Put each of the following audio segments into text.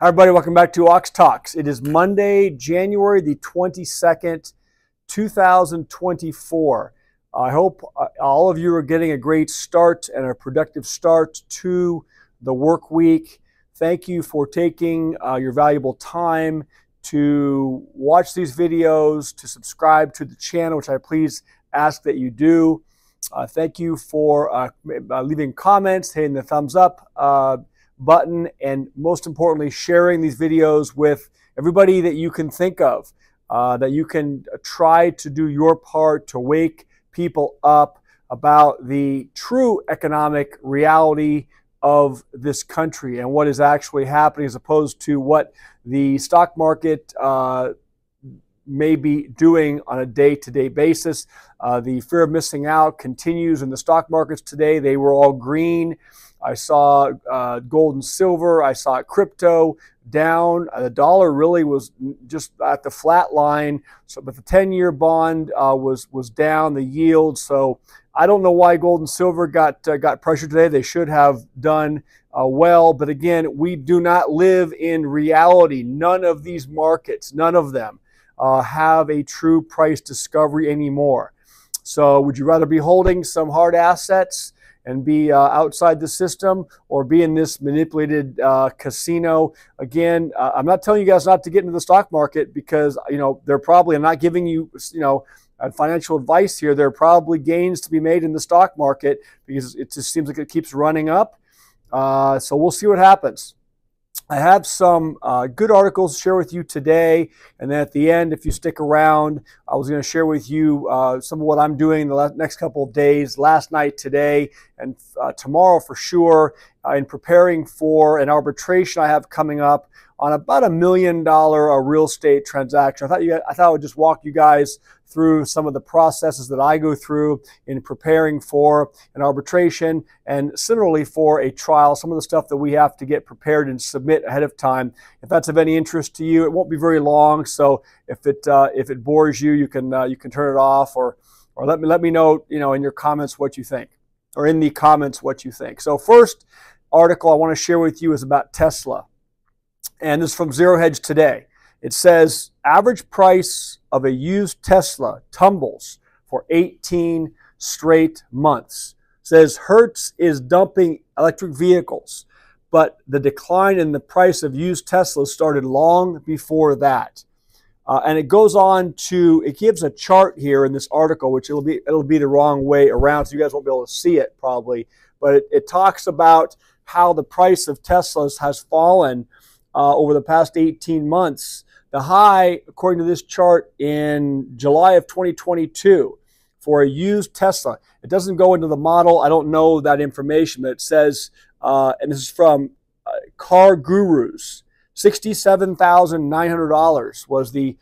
Hi everybody, welcome back to Aux Talks. It is Monday, January the 22nd, 2024. I hope all of you are getting a great start and a productive start to the work week. Thank you for taking your valuable time to watch these videos, to subscribe to the channel, which I please ask that you do. Thank you for leaving comments, hitting the thumbs up button, and most importantly, sharing these videos with everybody that you can think of, that you can try to do your part to wake people up about the true economic reality of this country and what is actually happening, as opposed to what the stock market may be doing on a day-to-day basis. The fear of missing out continues in the stock markets today. They were all green. I saw gold and silver. I saw crypto down. The dollar really was just at the flat line. So, but the 10-year bond was down. The yield. So I don't know why gold and silver got pressured today. They should have done well. But again, we do not live in reality. None of these markets, none of them, have a true price discovery anymore. So would you rather be holding some hard assets and be outside the system, or be in this manipulated casino? Again, I'm not telling you guys not to get into the stock market, because they're probably, I'm not giving you financial advice here. There are probably gains to be made in the stock market, because it just seems like it keeps running up. So we'll see what happens. I have some good articles to share with you today, and then at the end, if you stick around, I was going to share with you some of what I'm doing the next couple of days, last night, today, and tomorrow for sure, in preparing for an arbitration I have coming up on about $1 million real estate transaction. I thought I would just walk you guys through some of the processes that I go through in preparing for an arbitration, and similarly for a trial, some of the stuff that we have to get prepared and submit ahead of time. If that's of any interest to you, it won't be very long. So if it bores you, you can turn it off, or let me know in your comments what you think, or in the comments what you think. So first article I want to share with you is about Tesla, and this is from Zero Hedge today. It says average price of a used Tesla tumbles for 18 straight months. It says Hertz is dumping electric vehicles, but the decline in the price of used Teslas started long before that. And it goes on to, it gives a chart here in this article, which it'll be the wrong way around, so you guys won't be able to see it probably. But it talks about how the price of Teslas has fallen over the past 18 months. The high, according to this chart, in July of 2022 for a used Tesla. It doesn't go into the model. I don't know that information, but it says, and this is from Car Gurus, $67,900 was the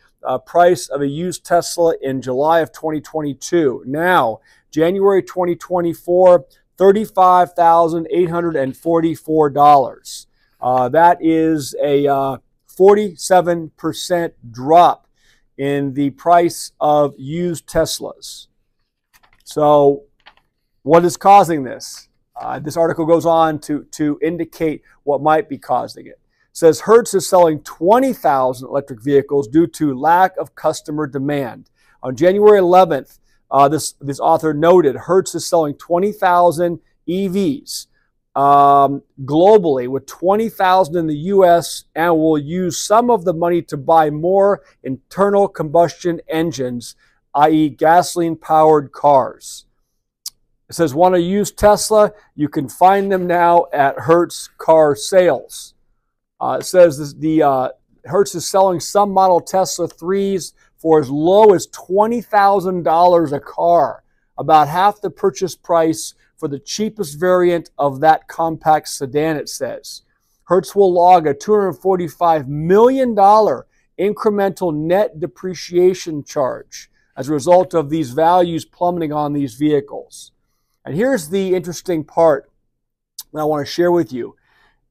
price of a used Tesla in July of 2022. Now, January 2024, $35,844. That is a 47% drop in the price of used Teslas. So what is causing this? This article goes on to indicate what might be causing it. It says Hertz is selling 20,000 electric vehicles due to lack of customer demand. On January 11th, this author noted Hertz is selling 20,000 EVs globally, with 20,000 in the U.S., and will use some of the money to buy more internal combustion engines, i.e. gasoline-powered cars. It says, want to use Tesla? You can find them now at Hertz Car Sales. It says Hertz is selling some model Tesla 3s for as low as $20,000 a car, about half the purchase price for the cheapest variant of that compact sedan, it says. Hertz will log a $245 million incremental net depreciation charge as a result of these values plummeting on these vehicles. And here's the interesting part that I want to share with you.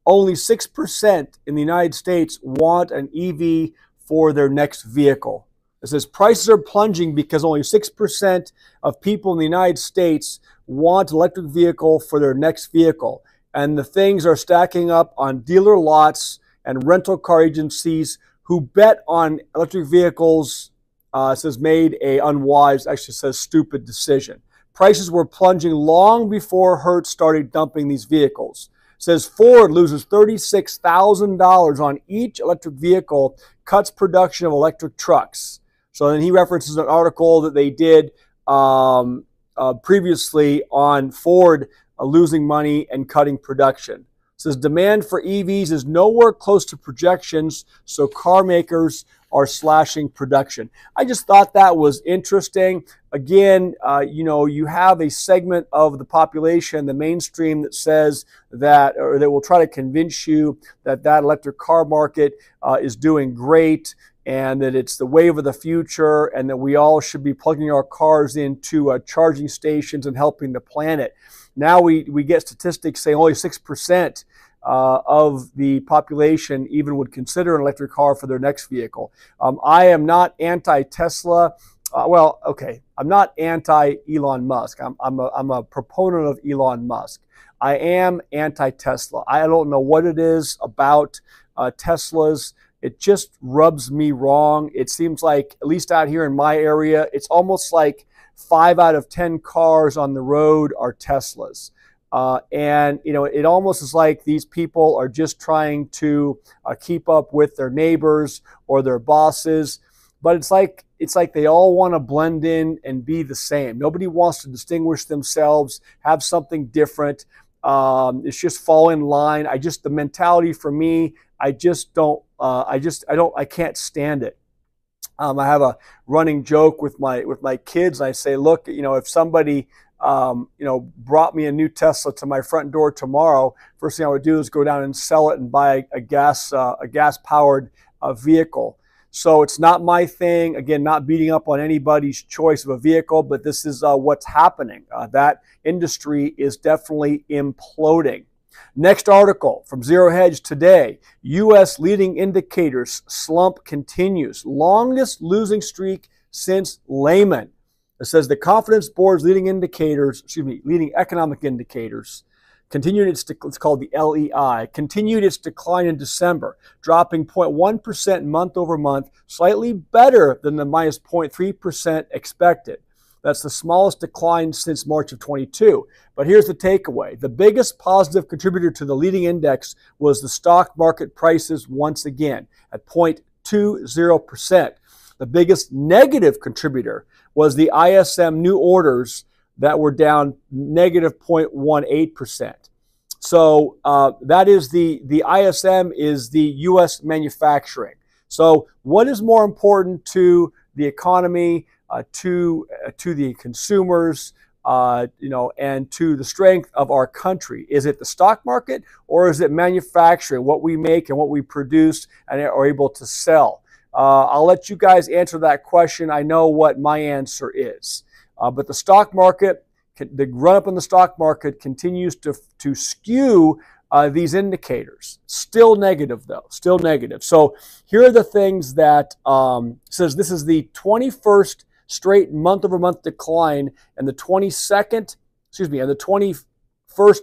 Only 6% in the United States want an EV for their next vehicle. It says prices are plunging because only 6% of people in the United States want an electric vehicle for their next vehicle. And the things are stacking up on dealer lots and rental car agencies who bet on electric vehicles, says made a unwise, actually says stupid decision. Prices were plunging long before Hertz started dumping these vehicles. It says Ford loses $36,000 on each electric vehicle, cuts production of electric trucks. So then he references an article that they did previously on Ford losing money and cutting production. It says demand for EVs is nowhere close to projections, so car makers are slashing production. I just thought that was interesting. Again, you have a segment of the population, the mainstream, that says that, or that will try to convince you that that electric car market is doing great, and that it's the wave of the future, and that we all should be plugging our cars into charging stations and helping the planet. Now we get statistics saying only 6% of the population even would consider an electric car for their next vehicle. I am not anti-Tesla. I'm not anti-Elon Musk. I'm a proponent of Elon Musk. I am anti-Tesla. I don't know what it is about Teslas. It just rubs me wrong. It seems like, at least out here in my area, it's almost like 5 out of 10 cars on the road are Teslas. And it almost is like these people are just trying to keep up with their neighbors or their bosses. But it's like they all want to blend in and be the same. Nobody wants to distinguish themselves, have something different. It's just fall in line. The mentality for me, I can't stand it. I have a running joke with my kids. I say, look, if somebody brought me a new Tesla to my front door tomorrow, first thing I would do is go down and sell it and buy a gas-powered vehicle. So it's not my thing. Again, not beating up on anybody's choice of a vehicle, but this is what's happening. That industry is definitely imploding. Next article from Zero Hedge today. U.S. leading indicators slump continues. Longest losing streak since Lehman. It says the Confidence Board's leading economic indicators continued its, it's called the LEI, continued its decline in December, dropping 0.1% month over month, slightly better than the minus 0.3% expected. That's the smallest decline since March of 22. But here's the takeaway. The biggest positive contributor to the leading index was the stock market prices once again at 0.20%. The biggest negative contributor was the ISM new orders that were down negative 0.18%. So that is the ISM is the U.S. manufacturing. So what is more important to the economy, to the consumers, and to the strength of our country? Is it the stock market, or is it manufacturing, what we make and what we produce and are able to sell? I'll let you guys answer that question. I know what my answer is. But the stock market, the run-up in the stock market continues to skew these indicators. Still negative, though. Still negative. So here are the things that says this is the 21st straight month-over-month decline and the 21st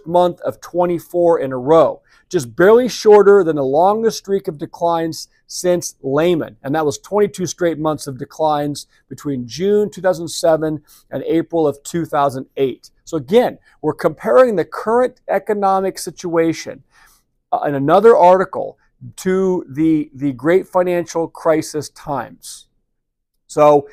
month of 24 in a row. Just barely shorter than the longest streak of declines since Lehman. And that was 22 straight months of declines between June 2007 and April of 2008. So again, we're comparing the current economic situation in another article to the great financial crisis times. So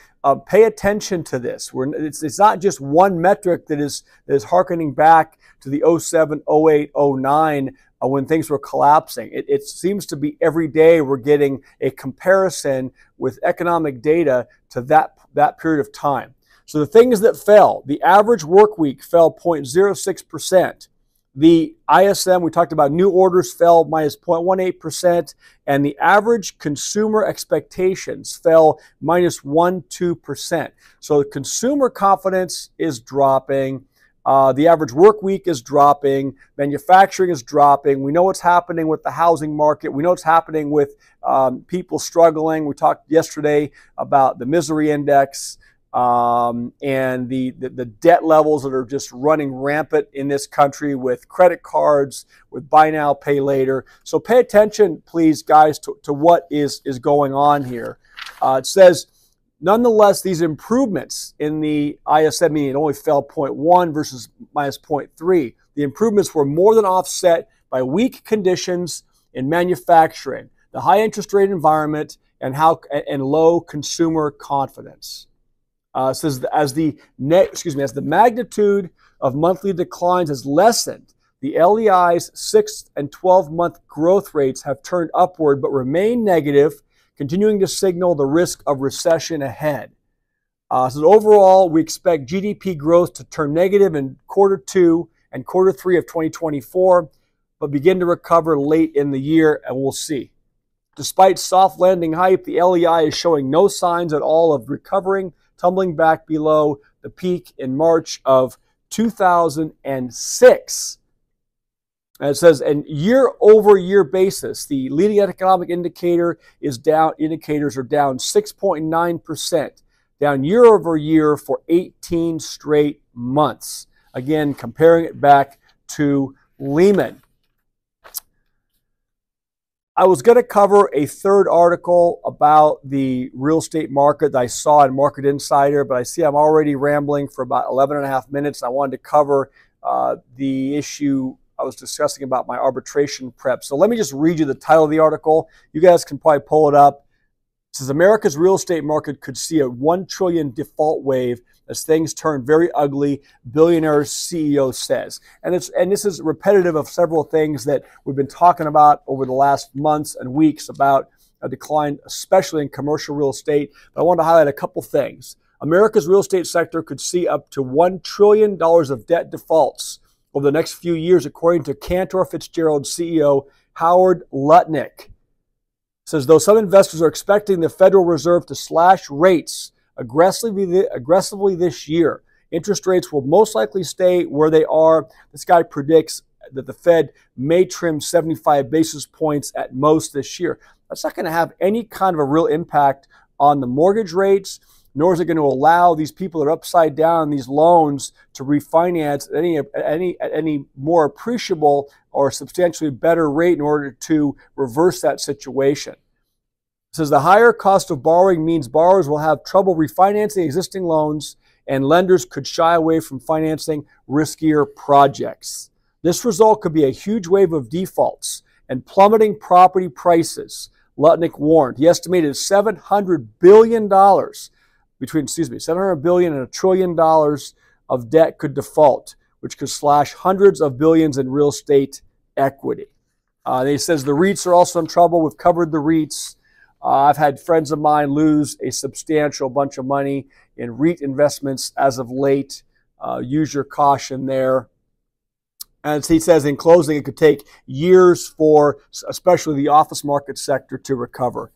pay attention to this. It's not just one metric that is hearkening back to the 07, 08, 09 when things were collapsing. It seems to be every day we're getting a comparison with economic data to that period of time. So the things that fell, the average work week fell 0.06%. The ISM, we talked about, new orders fell minus 0.18%, and the average consumer expectations fell minus 1.2%. So consumer confidence is dropping. The average work week is dropping. Manufacturing is dropping. We know what's happening with the housing market. We know what's happening with people struggling. We talked yesterday about the misery index. and the debt levels that are just running rampant in this country with credit cards, with buy now, pay later. So pay attention, please, guys, to what is going on here. It says, nonetheless, these improvements in the ISM median only fell 0.1 versus minus 0.3. The improvements were more than offset by weak conditions in manufacturing, the high interest rate environment, and low consumer confidence. It says as the magnitude of monthly declines has lessened, the LEI's 6 and 12-month growth rates have turned upward but remain negative, continuing to signal the risk of recession ahead. So overall, we expect GDP growth to turn negative in Q2 and Q3 of 2024, but begin to recover late in the year, and we'll see. Despite soft landing hype, the LEI is showing no signs at all of recovering, tumbling back below the peak in March of 2006. And it says, and year-over-year basis, the leading economic indicator is down. Indicators are down 6.9%, down year-over-year for 18 straight months. Again, comparing it back to Lehman. I was going to cover a third article about the real estate market that I saw in Market Insider, but I see I'm already rambling for about 11 and a half minutes. I wanted to cover the issue I was discussing about my arbitration prep. So let me just read you the title of the article. You guys can probably pull it up. It says, America's real estate market could see a $1 trillion default wave as things turn very ugly, billionaire CEO says. And this is repetitive of several things that we've been talking about over the last months and weeks about a decline, especially in commercial real estate. But I want to highlight a couple things. America's real estate sector could see up to $1 trillion of debt defaults over the next few years, according to Cantor Fitzgerald CEO Howard Lutnick. Says, though some investors are expecting the Federal Reserve to slash rates aggressively this year, interest rates will most likely stay where they are. This guy predicts that the Fed may trim 75 basis points at most this year. That's not going to have any kind of a real impact on the mortgage rates, nor is it going to allow these people that are upside down these loans to refinance at any more appreciable or substantially better rate in order to reverse that situation. It says the higher cost of borrowing means borrowers will have trouble refinancing existing loans, and lenders could shy away from financing riskier projects. This result could be a huge wave of defaults and plummeting property prices, Lutnick warned. He estimated $700 billion $700 billion and $1 trillion of debt could default, which could slash hundreds of billions in real estate equity. He says the REITs are also in trouble. We've covered the REITs. I've had friends of mine lose a substantial bunch of money in REIT investments as of late. Use your caution there. As he says in closing, it could take years for especially the office market sector to recover.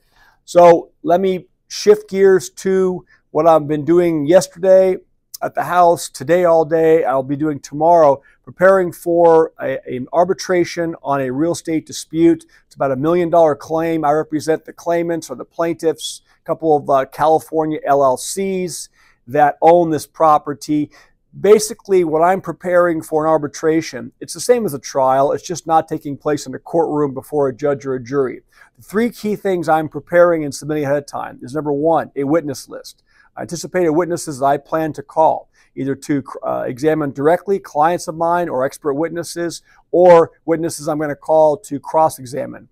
So let me shift gears to what I've been doing yesterday at the house, today all day. I'll be doing tomorrow, preparing for an arbitration on a real estate dispute. It's about $1 million claim. I represent the claimants or the plaintiffs, a couple of California LLCs that own this property. Basically, what I'm preparing for an arbitration, it's the same as a trial. It's just not taking place in a courtroom before a judge or a jury. The three key things I'm preparing and submitting ahead of time is, number one, a witness list. I anticipate witnesses that I plan to call, either to examine directly clients of mine or expert witnesses, or witnesses I'm going to call to cross-examine.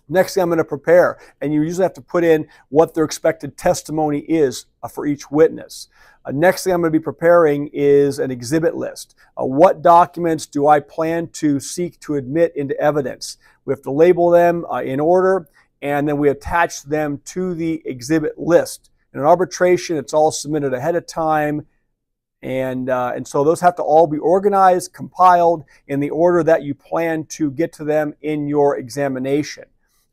Next thing I'm going to prepare, and you usually have to put in what their expected testimony is for each witness. Next thing I'm going to be preparing is an exhibit list. What documents do I plan to seek to admit into evidence? We have to label them in order, and then we attach them to the exhibit list. In an arbitration, it's all submitted ahead of time, and so those have to all be organized, compiled in the order that you plan to get to them in your examination.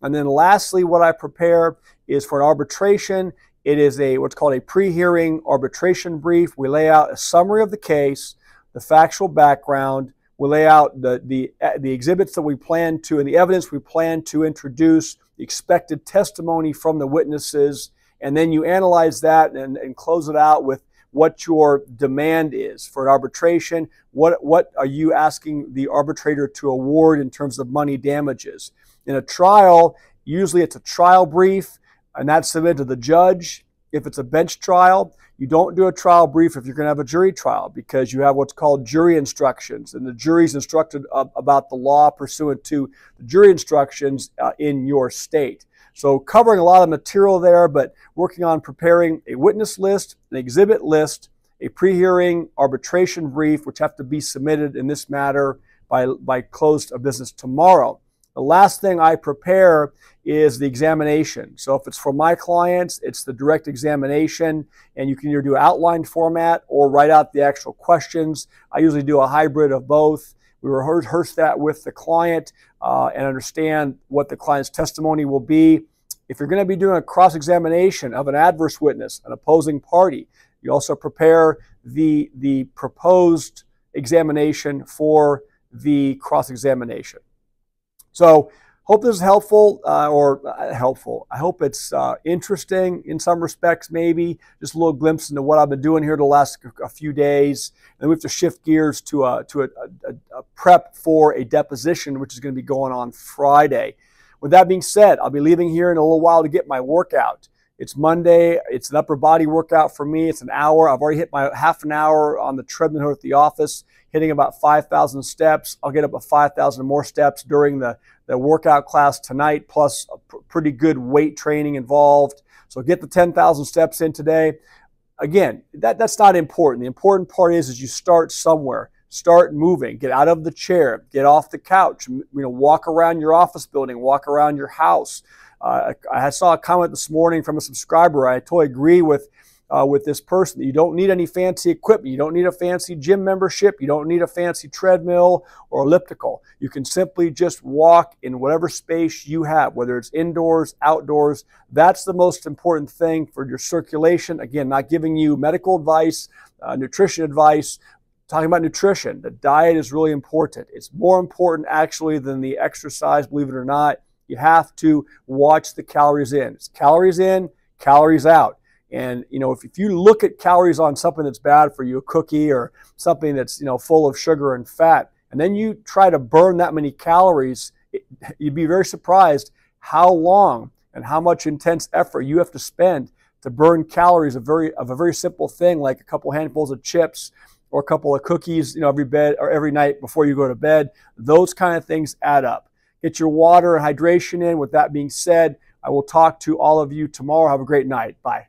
And then lastly, what I prepare is for an arbitration. It is what's called a pre-hearing arbitration brief. We lay out a summary of the case, the factual background. We lay out the exhibits that we plan to and the evidence we plan to introduce, the expected testimony from the witnesses, and then you analyze that and close it out with what your demand is for an arbitration. What are you asking the arbitrator to award in terms of money damages? In a trial, usually it's a trial brief, and that's submitted to the judge. If it's a bench trial, you don't do a trial brief if you're going to have a jury trial, because you have what's called jury instructions, and the jury's instructed about the law pursuant to the jury instructions in your state. So covering a lot of material there, but working on preparing a witness list, an exhibit list, a pre-hearing arbitration brief, which have to be submitted in this matter by close of business tomorrow. The last thing I prepare is the examination. So if it's for my clients, it's the direct examination, and you can either do outline format or write out the actual questions. I usually do a hybrid of both. We rehearse that with the client and understand what the client's testimony will be. If you're going to be doing a cross-examination of an adverse witness, an opposing party, you also prepare the proposed examination for the cross-examination. So hope this is helpful helpful. I hope it's interesting in some respects, maybe. Just a little glimpse into what I've been doing here the last a few days. And then we have to shift gears to a prep for a deposition, which is going to be going on Friday. With that being said, I'll be leaving here in a little while to get my workout. It's Monday. It's an upper body workout for me. It's an hour. I've already hit my half an hour on the treadmill here at the office, hitting about 5,000 steps. I'll get up to 5,000 more steps during the workout class tonight, plus a pretty good weight training involved. So get the 10,000 steps in today. Again, that's not important. The important part is you start somewhere. Start moving. Get out of the chair. Get off the couch. Walk around your office building. Walk around your house. I saw a comment this morning from a subscriber. I totally agree with this person. You don't need any fancy equipment. You don't need a fancy gym membership. You don't need a fancy treadmill or elliptical. You can simply just walk in whatever space you have, whether it's indoors, outdoors. That's the most important thing for your circulation. Again, not giving you medical advice, nutrition advice. Talking about nutrition, the diet is really important. It's more important actually than the exercise, believe it or not. You have to watch the calories in. It's calories in, calories out. And if you look at calories on something that's bad for you, a cookie or something that's full of sugar and fat, and then you try to burn that many calories, you'd be very surprised how long and how much intense effort you have to spend to burn calories of a very simple thing like a couple handfuls of chips or a couple of cookies, every night before you go to bed. Those kind of things add up. Get your water and hydration in. With that being said, I will talk to all of you tomorrow. Have a great night. Bye.